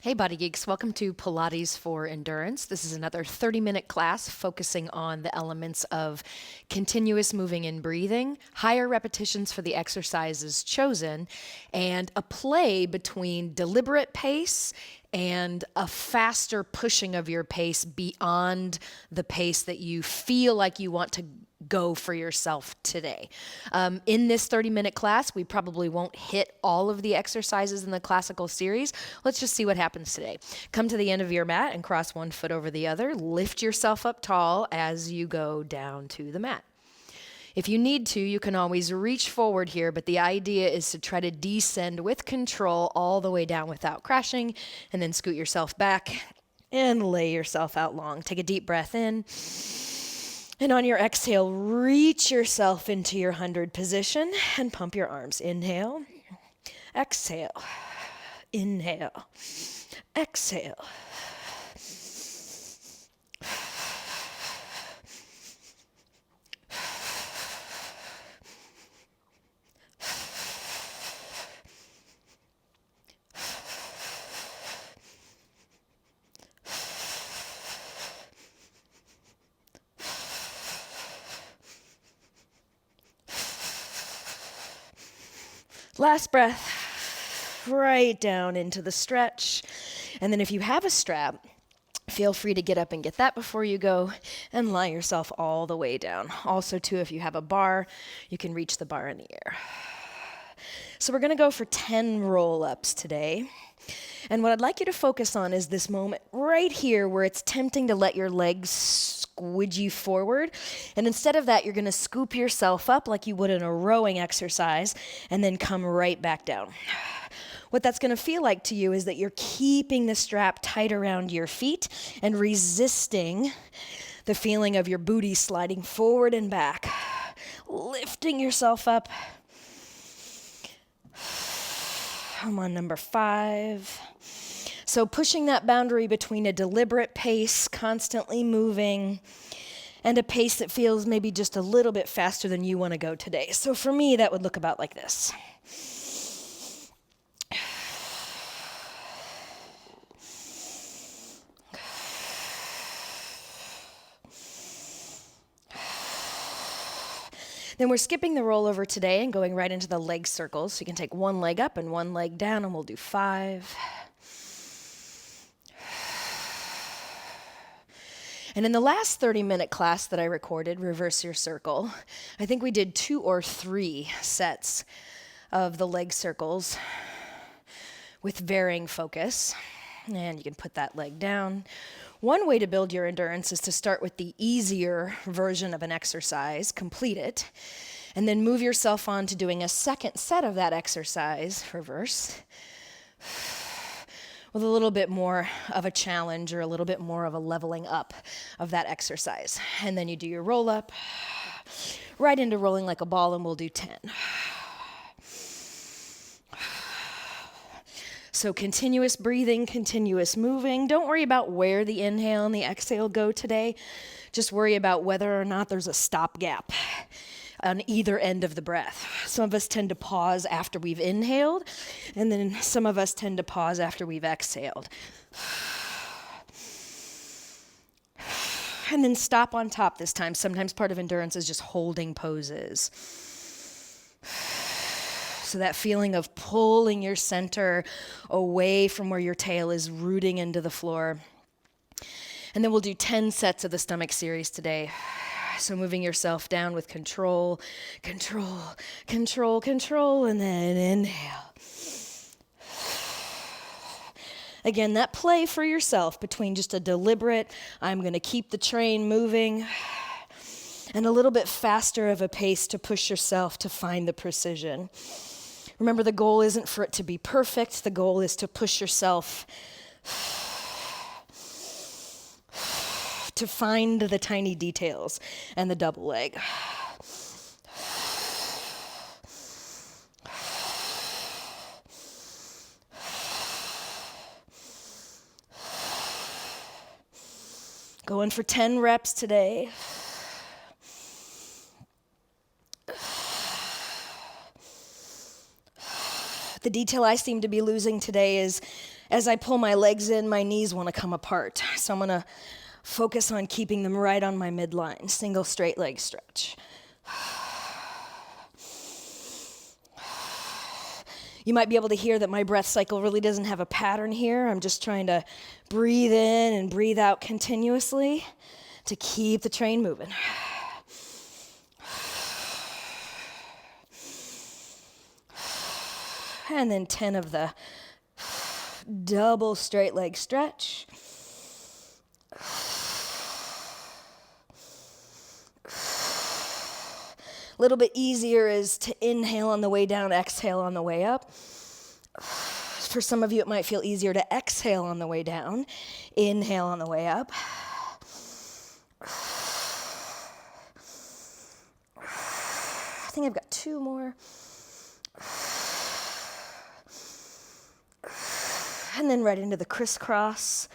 Hey Body Geeks, welcome to Pilates for Endurance. This is another 30-minute class focusing on the elements of continuous moving and breathing, higher repetitions for the exercises chosen, and a play between deliberate pace and a faster pushing of your pace beyond the pace that you feel like you want to go for yourself today. In this 30-minute class, we probably won't hit all of the exercises in the classical series. Let's just see what happens today. Come to the end of your mat and cross one foot over the other. Lift yourself up tall as you go down to the mat. If you need to, you can always reach forward here, but the idea is to try to descend with control all the way down without crashing, and then scoot yourself back and lay yourself out long. Take a deep breath in. And on your exhale, reach yourself into your 100 position and pump your arms. Inhale, exhale, inhale, exhale. Last breath, right down into the stretch. And then if you have a strap, feel free to get up and get that before you go and lie yourself all the way down. Also, too, if you have a bar, you can reach the bar in the air. So we're going to go for 10 roll-ups today. And what I'd like you to focus on is this moment right here where it's tempting to let your legs squidgy forward. And instead of that, you're going to scoop yourself up like you would in a rowing exercise and then come right back down. What that's going to feel like to you is that you're keeping the strap tight around your feet and resisting the feeling of your booty sliding forward and back, lifting yourself up. I'm on number 5. So pushing that boundary between a deliberate pace, constantly moving, and a pace that feels maybe just a little bit faster than you want to go today. So for me, that would look about like this. Then we're skipping the rollover today and going right into the leg circles. So you can take one leg up and one leg down, and we'll do 5. And in the last 30-minute class that I recorded, Reverse Your Circle, I think we did 2 or 3 sets of the leg circles with varying focus. And you can put that leg down. One way to build your endurance is to start with the easier version of an exercise, complete it, and then move yourself on to doing a second set of that exercise, reverse, with a little bit more of a challenge or a little bit more of a leveling up of that exercise. And then you do your roll up, right into rolling like a ball, and we'll do 10. So continuous breathing, continuous moving. Don't worry about where the inhale and the exhale go today. Just worry about whether or not there's a stopgap on either end of the breath. Some of us tend to pause after we've inhaled, and then some of us tend to pause after we've exhaled. And then stop on top this time. Sometimes part of endurance is just holding poses. So that feeling of pulling your center away from where your tail is rooting into the floor. And then we'll do 10 sets of the stomach series today. So moving yourself down with control, control, control, control, and then inhale. Again, that play for yourself between just a deliberate, I'm going to keep the train moving, and a little bit faster of a pace to push yourself to find the precision. Remember, the goal isn't for it to be perfect. The goal is to push yourself to find the tiny details and the double leg. Going for 10 reps today. The detail I seem to be losing today is As I pull my legs in, my knees want to come apart. So I'm going to focus on keeping them right on my midline. Single straight leg stretch. You might be able to hear that my breath cycle really doesn't have a pattern here. I'm just trying to breathe in and breathe out continuously to keep the train moving. And then 10 of the double straight leg stretch. A little bit easier is to inhale on the way down, exhale on the way up. For some of you, it might feel easier to exhale on the way down, inhale on the way up. I think I've got 2 more. And then right into the crisscross.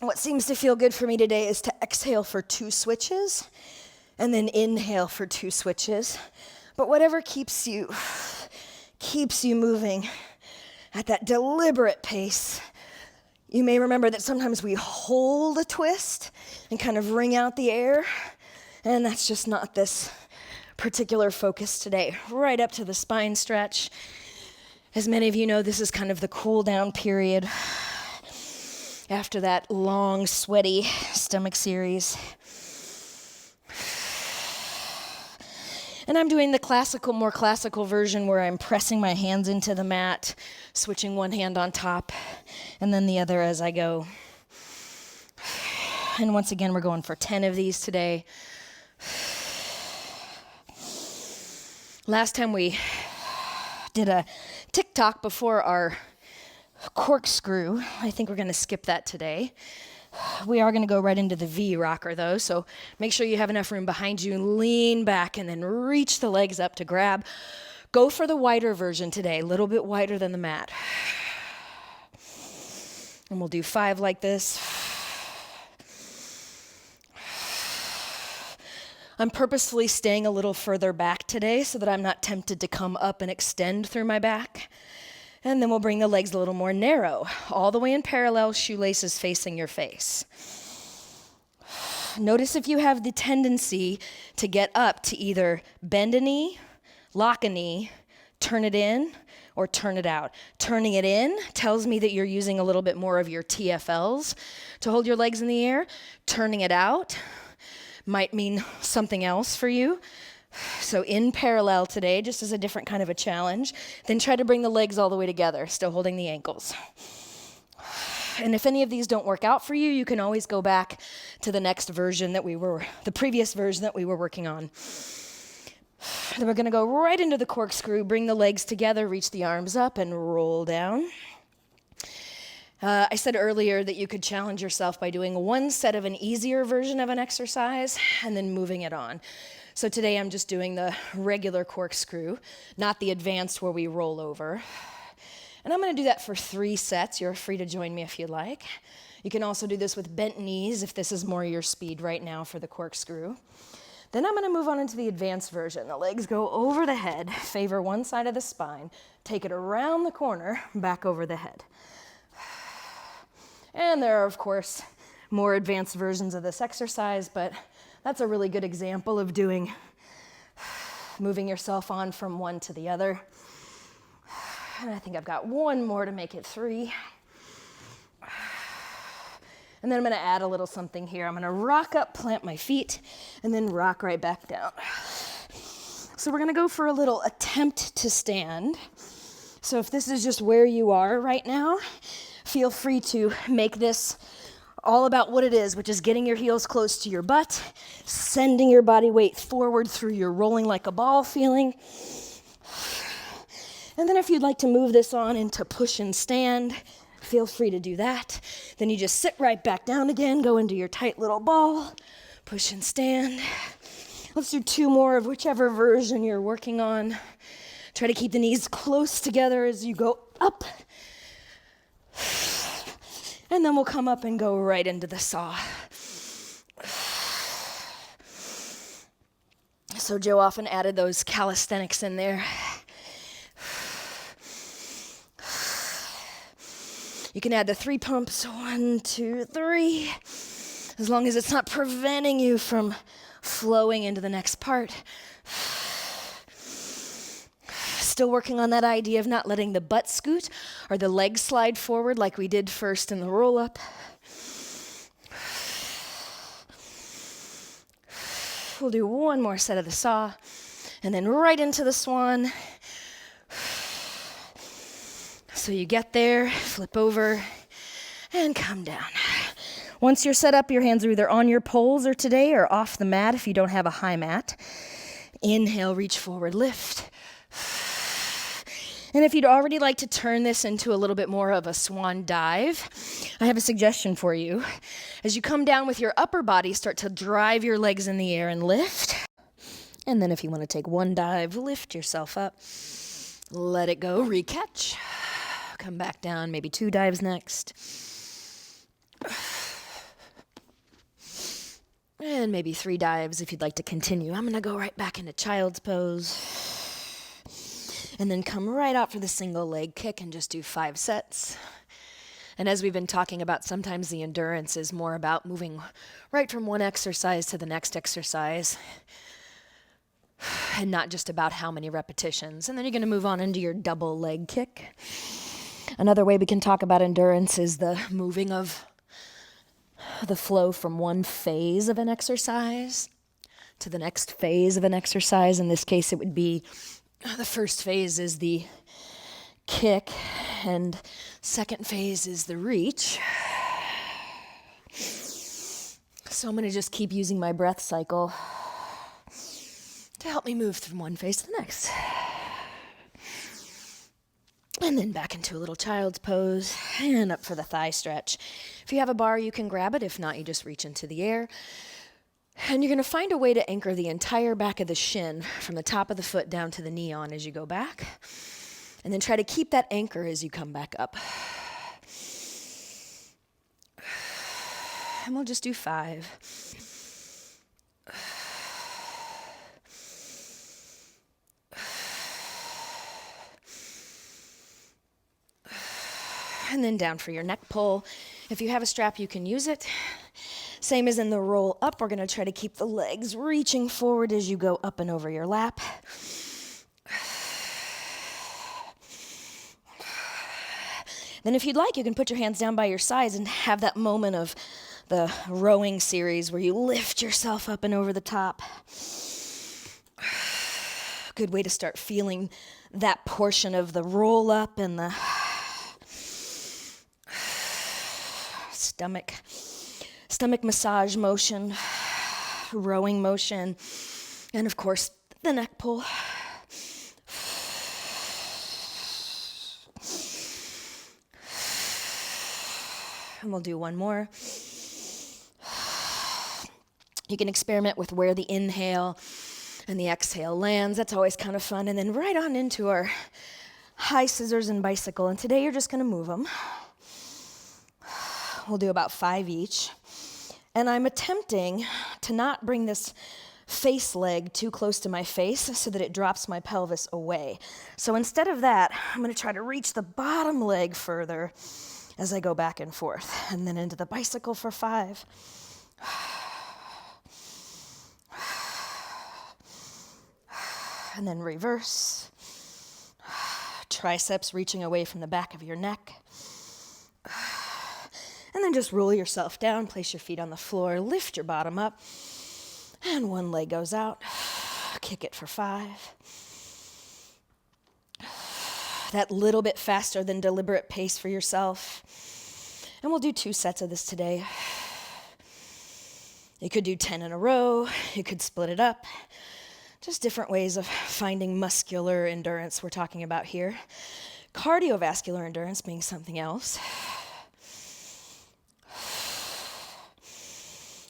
What seems to feel good for me today is to exhale for 2 switches and then inhale for 2 switches. But whatever keeps you moving at that deliberate pace. You may remember that sometimes we hold a twist and kind of wring out the air, and that's just not this particular focus today. Right up to the spine stretch. As many of you know, this is kind of the cool down period after that long, sweaty stomach series. And I'm doing the more classical version where I'm pressing my hands into the mat, switching one hand on top, and then the other as I go. And once again, we're going for 10 of these today. Last time we did a TikTok before our corkscrew. I think we're going to skip that today. We are going to go right into the V rocker though, so make sure you have enough room behind you and lean back and then reach the legs up to grab. Go for the wider version today, a little bit wider than the mat. And we'll do 5 like this. I'm purposefully staying a little further back today so that I'm not tempted to come up and extend through my back. And then we'll bring the legs a little more narrow, all the way in parallel, shoelaces facing your face. Notice if you have the tendency to get up to either bend a knee, lock a knee, turn it in, or turn it out. Turning it in tells me that you're using a little bit more of your TFLs to hold your legs in the air. Turning it out might mean something else for you. So in parallel today, just as a different kind of a challenge, then try to bring the legs all the way together, still holding the ankles. And if any of these don't work out for you, you can always go back to the previous version that we were working on. Then we're going to go right into the corkscrew, bring the legs together, reach the arms up, and roll down. I said earlier that you could challenge yourself by doing one set of an easier version of an exercise and then moving it on. So today I'm just doing the regular corkscrew, not the advanced where we roll over. And I'm going to do that for 3 sets. You're free to join me if you'd like. You can also do this with bent knees if this is more your speed right now for the corkscrew. Then I'm going to move on into the advanced version. The legs go over the head, favor one side of the spine, take it around the corner, back over the head. And there are, of course, more advanced versions of this exercise, but that's a really good example of moving yourself on from one to the other. And I think I've got 1 more to make it 3. And then I'm going to add a little something here. I'm going to rock up, plant my feet, and then rock right back down. So we're going to go for a little attempt to stand. So if this is just where you are right now, feel free to make this all about what it is, which is getting your heels close to your butt, sending your body weight forward through your rolling like a ball feeling. And then if you'd like to move this on into push and stand, feel free to do that. Then you just sit right back down again, go into your tight little ball, push and stand. Let's do 2 more of whichever version you're working on. Try to keep the knees close together as you go up. And then we'll come up and go right into the saw. So Joe often added those calisthenics in there. You can add the 3 pumps, 1, 2, 3, as long as it's not preventing you from flowing into the next part. Still working on that idea of not letting the butt scoot or the legs slide forward like we did first in the roll-up. We'll do one more set of the saw, and then right into the swan. So you get there, flip over, and come down. Once you're set up, your hands are either on your poles or today or off the mat if you don't have a high mat. Inhale, reach forward, lift. And if you'd already like to turn this into a little bit more of a swan dive, I have a suggestion for you. As you come down with your upper body, start to drive your legs in the air and lift. And then if you want to take one dive, lift yourself up. Let it go, recatch. Come back down, maybe 2 dives next. And maybe 3 dives if you'd like to continue. I'm going to go right back into child's pose. And then come right out for the single leg kick and just do 5 sets. And as we've been talking about, sometimes the endurance is more about moving right from one exercise to the next exercise and not just about how many repetitions. And then you're going to move on into your double leg kick. Another way we can talk about endurance is the moving of the flow from one phase of an exercise to the next phase of an exercise. In this case, it would be the first phase is the kick, and second phase is the reach. So I'm going to just keep using my breath cycle to help me move from one phase to the next. And then back into a little child's pose, and up for the thigh stretch. If you have a bar, you can grab it. If not, you just reach into the air. And you're going to find a way to anchor the entire back of the shin from the top of the foot down to the knee on as you go back. And then try to keep that anchor as you come back up. And we'll just do 5. And then down for your neck pull. If you have a strap, you can use it. Same as in the roll up, we're going to try to keep the legs reaching forward as you go up and over your lap. Then if you'd like, you can put your hands down by your sides and have that moment of the rowing series where you lift yourself up and over the top. Good way to start feeling that portion of the roll up and the stomach massage motion, rowing motion, and of course, the neck pull. And we'll do one more. You can experiment with where the inhale and the exhale lands. That's always kind of fun. And then right on into our high scissors and bicycle. And today you're just going to move them. We'll do about 5 each. And I'm attempting to not bring this face leg too close to my face so that it drops my pelvis away. So instead of that, I'm going to try to reach the bottom leg further as I go back and forth. And then into the bicycle for 5. And then reverse. Triceps reaching away from the back of your neck. And then just roll yourself down, place your feet on the floor, lift your bottom up, and one leg goes out. Kick it for 5. That little bit faster than deliberate pace for yourself. And we'll do 2 sets of this today. You could do 10 in a row. You could split it up. Just different ways of finding muscular endurance we're talking about here. Cardiovascular endurance being something else.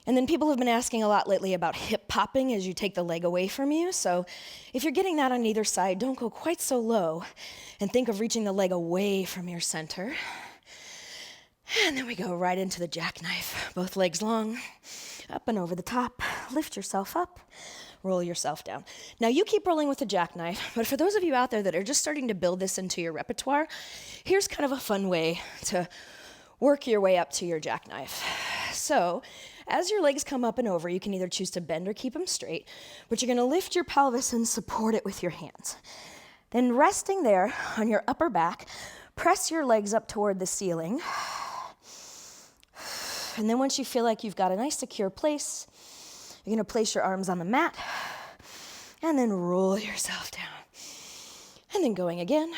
And then people have been asking a lot lately about hip popping as you take the leg away from you. So if you're getting that on either side, don't go quite so low and think of reaching the leg away from your center. And then we go right into the jackknife. Both legs long, up and over the top. Lift yourself up, roll yourself down. Now you keep rolling with the jackknife, but for those of you out there that are just starting to build this into your repertoire, here's kind of a fun way to work your way up to your jackknife. So as your legs come up and over, you can either choose to bend or keep them straight, but you're gonna lift your pelvis and support it with your hands. Then resting there on your upper back, press your legs up toward the ceiling. And then once you feel like you've got a nice secure place, you're gonna place your arms on the mat and then roll yourself down. And then going again.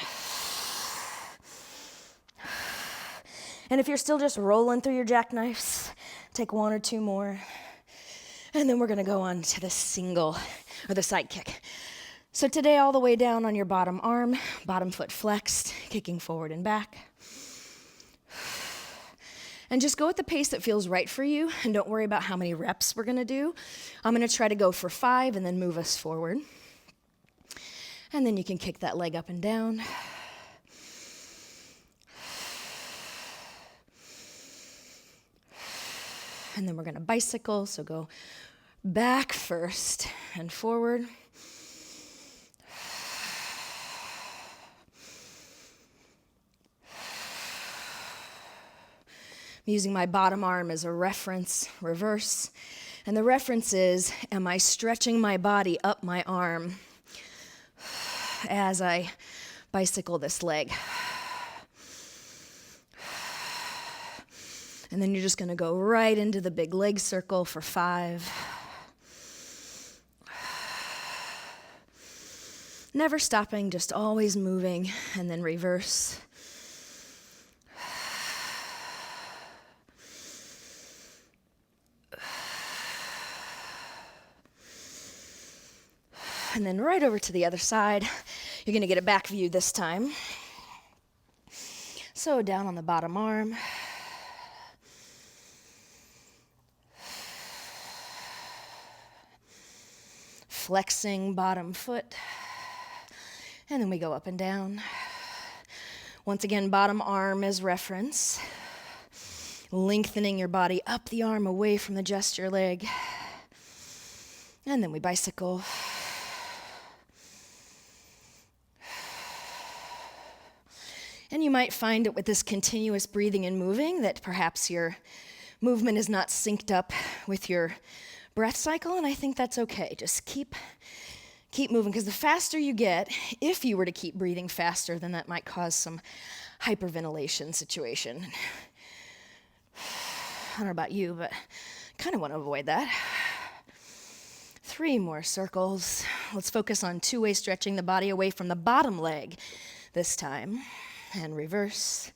And if you're still just rolling through your jackknives, take one or two more. And then we're gonna go on to the single or the side kick. So today all the way down on your bottom arm, bottom foot flexed, kicking forward and back. And just go at the pace that feels right for you, and don't worry about how many reps we're gonna do. I'm gonna try to go for 5 and then move us forward. And then you can kick that leg up and down. And then we're gonna bicycle, so go back first and forward. I'm using my bottom arm as a reference, reverse. And the reference is, am I stretching my body up my arm as I bicycle this leg? And then you're just gonna go right into the big leg circle for 5. Never stopping, just always moving, and then reverse. And then right over to the other side. You're gonna get a back view this time. So down on the bottom arm. Flexing bottom foot. And then we go up and down. Once again, bottom arm as reference. Lengthening your body up the arm away from the gesture leg. And then we bicycle. And you might find that with this continuous breathing and moving that perhaps your movement is not synced up with your breath cycle, and I think that's okay. Just keep moving, because the faster you get, if you were to keep breathing faster, then that might cause some hyperventilation situation. I don't know about you, but I kind of want to avoid that. 3 more circles. Let's focus on two-way stretching the body away from the bottom leg this time. And reverse.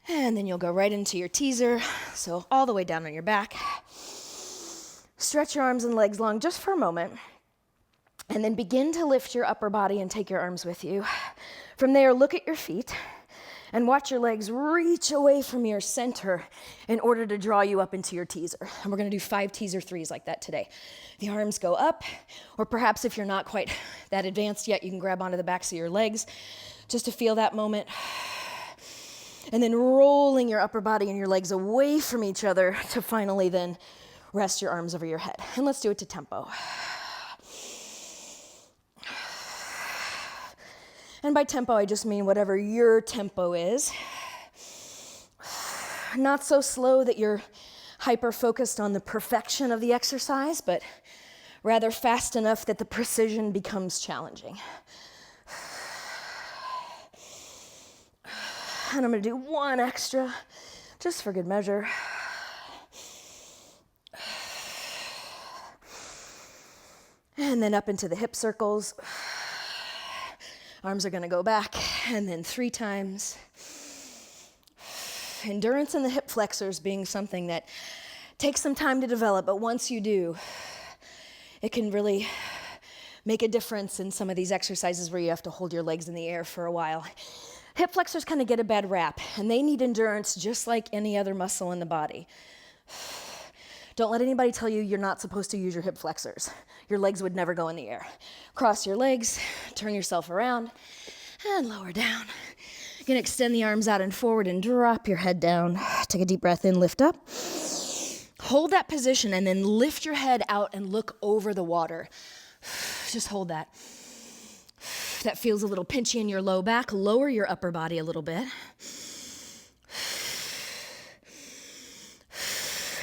And then you'll go right into your teaser, so all the way down on your back. Stretch your arms and legs long just for a moment, and then begin to lift your upper body and take your arms with you. From there, look at your feet and watch your legs reach away from your center in order to draw you up into your teaser. And we're gonna do 5 teaser 3s like that today. The arms go up, or perhaps if you're not quite that advanced yet, you can grab onto the backs of your legs just to feel that moment. And then rolling your upper body and your legs away from each other to finally then rest your arms over your head. And let's do it to tempo. And by tempo, I just mean whatever your tempo is. Not so slow that you're hyper-focused on the perfection of the exercise, but rather fast enough that the precision becomes challenging. And I'm gonna do 1 extra, just for good measure. And then up into the hip circles. Arms are gonna go back, and then 3 times. Endurance in the hip flexors being something that takes some time to develop, but once you do, it can really make a difference in some of these exercises where you have to hold your legs in the air for a while. Hip flexors kind of get a bad rap, and they need endurance just like any other muscle in the body. Don't let anybody tell you you're not supposed to use your hip flexors. Your legs would never go in the air. Cross your legs, turn yourself around, and lower down. You're gonna extend the arms out and forward and drop your head down. Take a deep breath in, lift up. Hold that position and then lift your head out and look over the water. Just hold that. That feels a little pinchy in your low back. Lower your upper body a little bit.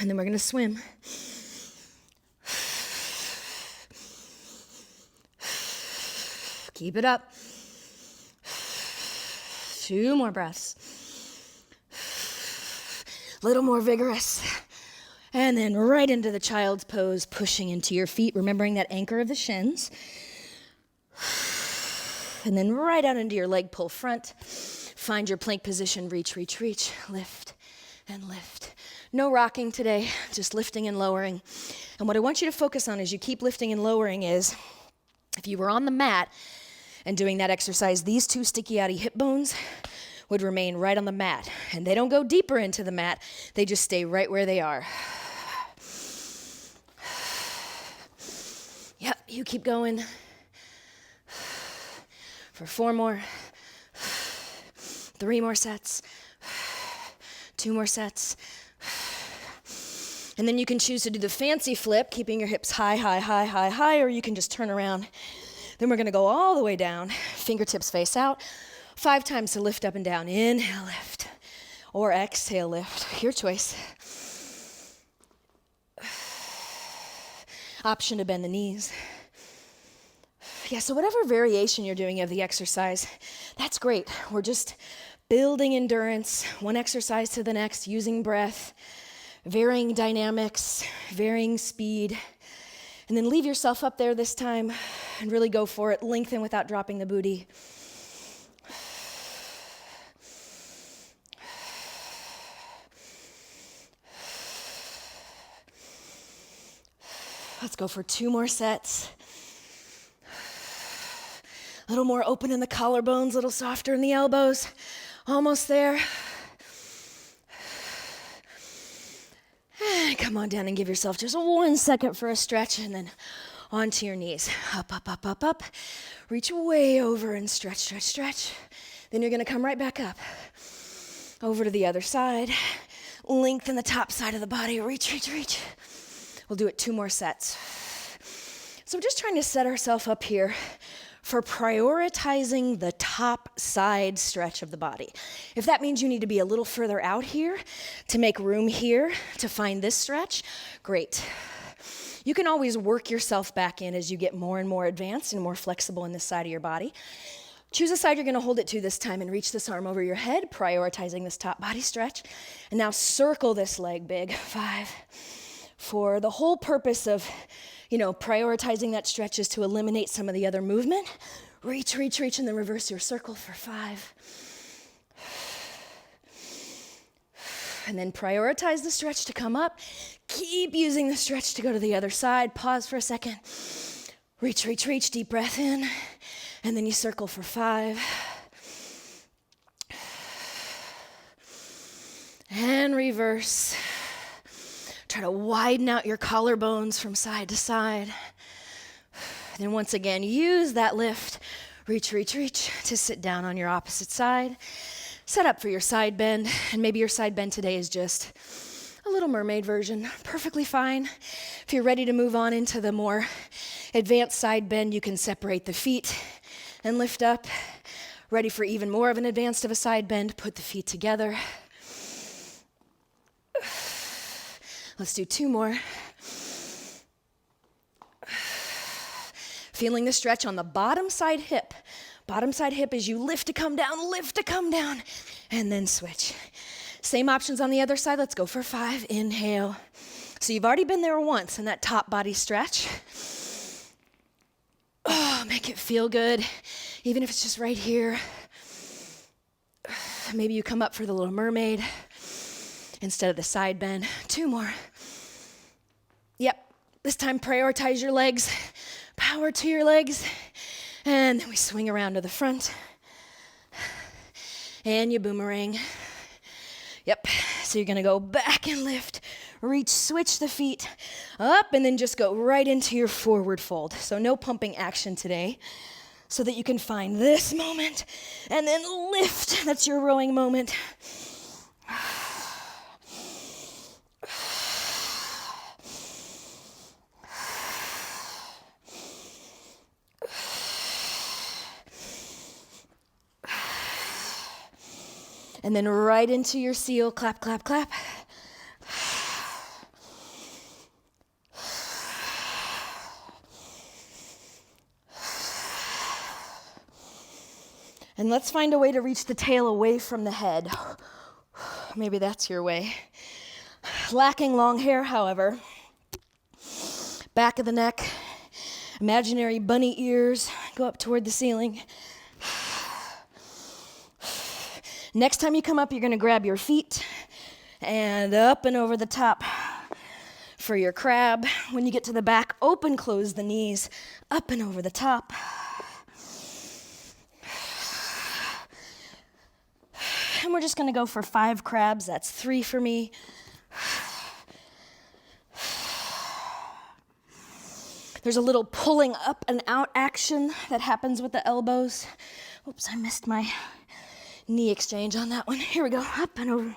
And then we're gonna swim. Keep it up. 2 more breaths. A little more vigorous. And then right into the child's pose, pushing into your feet, remembering that anchor of the shins. And then right out into your leg pull front. Find your plank position, reach, reach, reach, lift and lift. No rocking today, just lifting and lowering. And what I want you to focus on as you keep lifting and lowering is, if you were on the mat and doing that exercise, these 2 sticky outy hip bones would remain right on the mat. And they don't go deeper into the mat, they just stay right where they are. Yep, you keep going. For 4 more. 3 more sets. 2 more sets. And then you can choose to do the fancy flip, keeping your hips high, high, high, high, high, or you can just turn around. Then we're gonna go all the way down, fingertips face out, 5 times to lift up and down. Inhale, lift, or exhale, lift, your choice. Option to bend the knees. Yeah, so whatever variation you're doing of the exercise, that's great. We're just building endurance, one exercise to the next, using breath, varying dynamics, varying speed, and then leave yourself up there this time and really go for it. Lengthen without dropping the booty. Let's go for 2 more sets. A little more open in the collarbones, a little softer in the elbows. Almost there. And come on down and give yourself just 1 second for a stretch, and then onto your knees. Up, up, up, up, up. Reach way over and stretch, stretch, stretch. Then you're gonna come right back up. Over to the other side. Lengthen the top side of the body. Reach, reach, reach. We'll do it 2 more sets. So we're just trying to set ourselves up here for prioritizing the top side stretch of the body. If that means you need to be a little further out here to make room here to find this stretch, great. You can always work yourself back in as you get more and more advanced and more flexible in this side of your body. Choose a side you're gonna hold it to this time and reach this arm over your head, prioritizing this top body stretch. And now circle this leg big. 5, 4. The whole purpose of prioritizing that stretch is to eliminate some of the other movement. Reach, reach, reach, and then reverse your circle for 5. And then prioritize the stretch to come up. Keep using the stretch to go to the other side. Pause for a second. Reach, reach, reach, deep breath in. And then you circle for 5. And reverse. Try to widen out your collarbones from side to side. Then once again, use that lift. Reach, reach, reach to sit down on your opposite side. Set up for your side bend. And maybe your side bend today is just a little mermaid version. Perfectly fine. If you're ready to move on into the more advanced side bend, you can separate the feet and lift up. Ready for even more of an advanced of a side bend, put the feet together. Let's do 2 more. Feeling the stretch on the bottom side hip. Bottom side hip as you lift to come down, and then switch. Same options on the other side. Let's go for 5. Inhale. So you've already been there once in that top body stretch. Oh, make it feel good, even if it's just right here. Maybe you come up for the little mermaid instead of the side bend. 2 more. Yep, this time prioritize your legs. Power to your legs. And then we swing around to the front. And you boomerang. Yep, So you're gonna go back and lift, reach, switch the feet up, and then just go right into your forward fold. So no pumping action today, so that you can find this moment and then lift. That's your rowing moment. And then right into your seal, clap, clap, clap. And let's find a way to reach the tail away from the head. Maybe that's your way. Lacking long hair, however, back of the neck, imaginary bunny ears, go up toward the ceiling. Next time you come up, you're gonna grab your feet and up and over the top for your crab. When you get to the back, open, close the knees, up and over the top. And we're just gonna go for 5 crabs. That's 3 for me. There's a little pulling up and out action that happens with the elbows. Oops, I missed my knee exchange on that one. Here we go, up and over.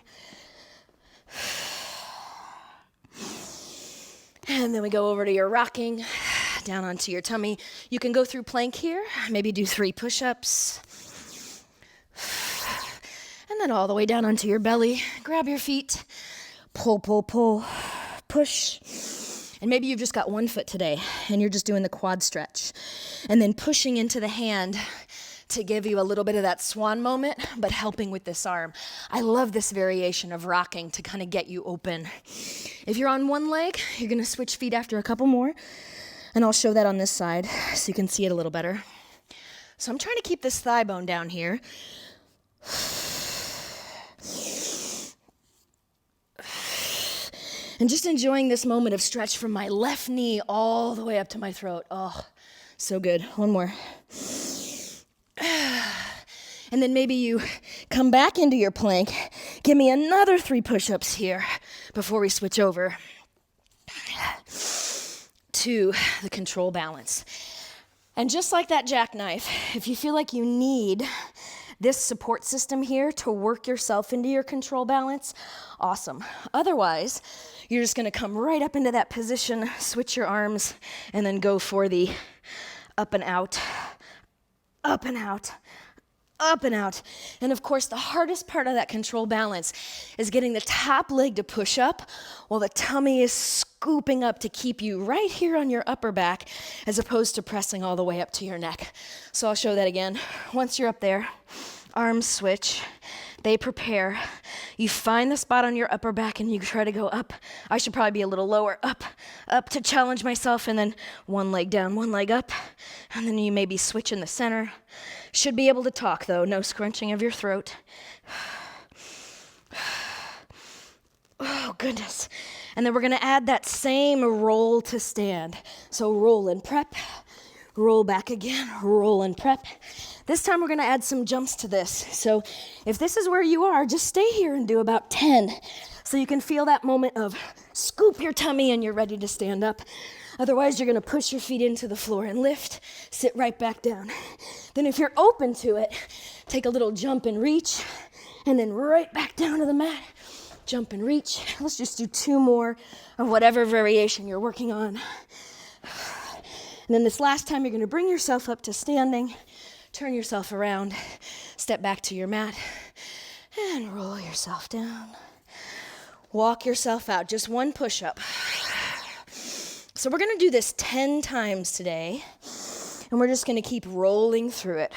And then we go over to your rocking, down onto your tummy. You can go through plank here, maybe do 3 push-ups. And then all the way down onto your belly. Grab your feet, pull, pull, pull, push. And maybe you've just got 1 foot today and you're just doing the quad stretch. And then pushing into the hand to give you a little bit of that swan moment, but helping with this arm. I love this variation of rocking to kind of get you open. If you're on 1 leg, you're gonna switch feet after a couple more, and I'll show that on this side so you can see it a little better. So I'm trying to keep this thigh bone down here. And just enjoying this moment of stretch from my left knee all the way up to my throat. Oh, so good. 1 more. And then maybe you come back into your plank. Give me another 3 push-ups here before we switch over to the control balance. And just like that jackknife, if you feel like you need this support system here to work yourself into your control balance, awesome. Otherwise, you're just gonna come right up into that position, switch your arms, and then go for the up and out, up and out, up and out. And of course, the hardest part of that control balance is getting the top leg to push up while the tummy is scooping up to keep you right here on your upper back as opposed to pressing all the way up to your neck. So I'll show that again. Once you're up there, arms switch, they prepare. You find the spot on your upper back and you try to go up. I should probably be a little lower, up to challenge myself, and then 1 leg down, 1 leg up, and then you maybe switch in the center. Should be able to talk though, no scrunching of your throat. Oh goodness. And then we're gonna add that same roll to stand. So roll and prep, roll back again, roll and prep. This time we're gonna add some jumps to this. So if this is where you are, just stay here and do about 10. So you can feel that moment of scoop your tummy and you're ready to stand up. Otherwise, you're gonna push your feet into the floor and lift, sit right back down. Then if you're open to it, take a little jump and reach, and then right back down to the mat, jump and reach. Let's just do 2 more of whatever variation you're working on. And then this last time, you're gonna bring yourself up to standing, turn yourself around, step back to your mat, and roll yourself down. Walk yourself out, just 1 push-up. So we're gonna do this 10 times today, and we're just gonna keep rolling through it.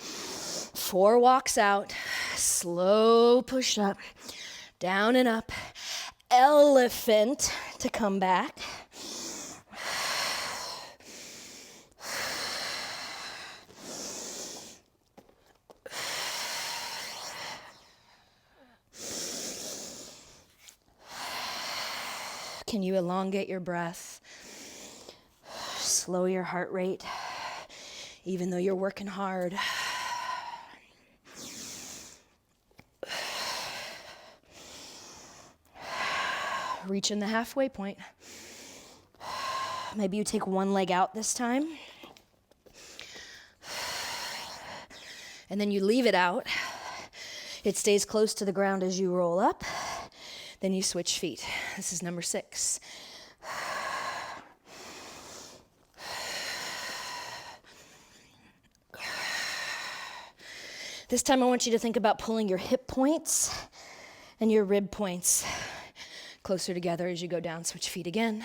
4 walks out, slow push-up, down and up, elephant to come back. Can you elongate your breath? Slow your heart rate, even though you're working hard. reaching the halfway point. Maybe you take one leg out this time. And then you leave it out. It stays close to the ground as you roll up. Then you switch feet. This is number 6. This time I want you to think about pulling your hip points and your rib points closer together as you go down. Switch feet again.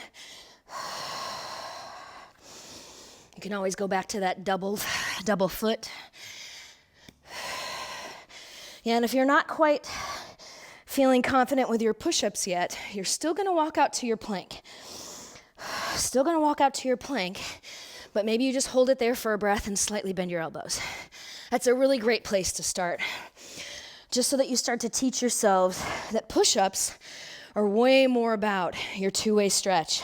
You can always go back to that double foot. Yeah, and if you're not quite feeling confident with your push-ups yet, you're still gonna walk out to your plank. Still gonna walk out to your plank, but maybe you just hold it there for a breath and slightly bend your elbows. That's a really great place to start. Just so that you start to teach yourselves that push-ups are way more about your two-way stretch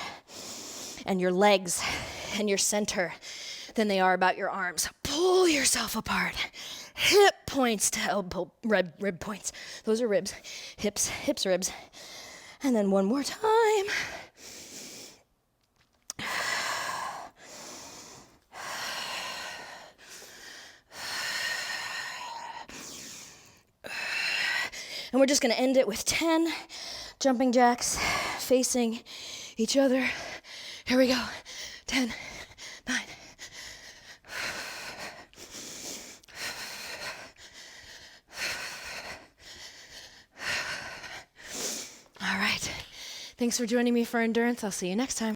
and your legs and your center than they are about your arms. Pull yourself apart. Hip points to elbow, rib points. Those are ribs. Hips, ribs. And then one more time. And we're just gonna end it with 10 jumping jacks facing each other. Here we go. 10, 9. All right. Thanks for joining me for endurance. I'll see you next time.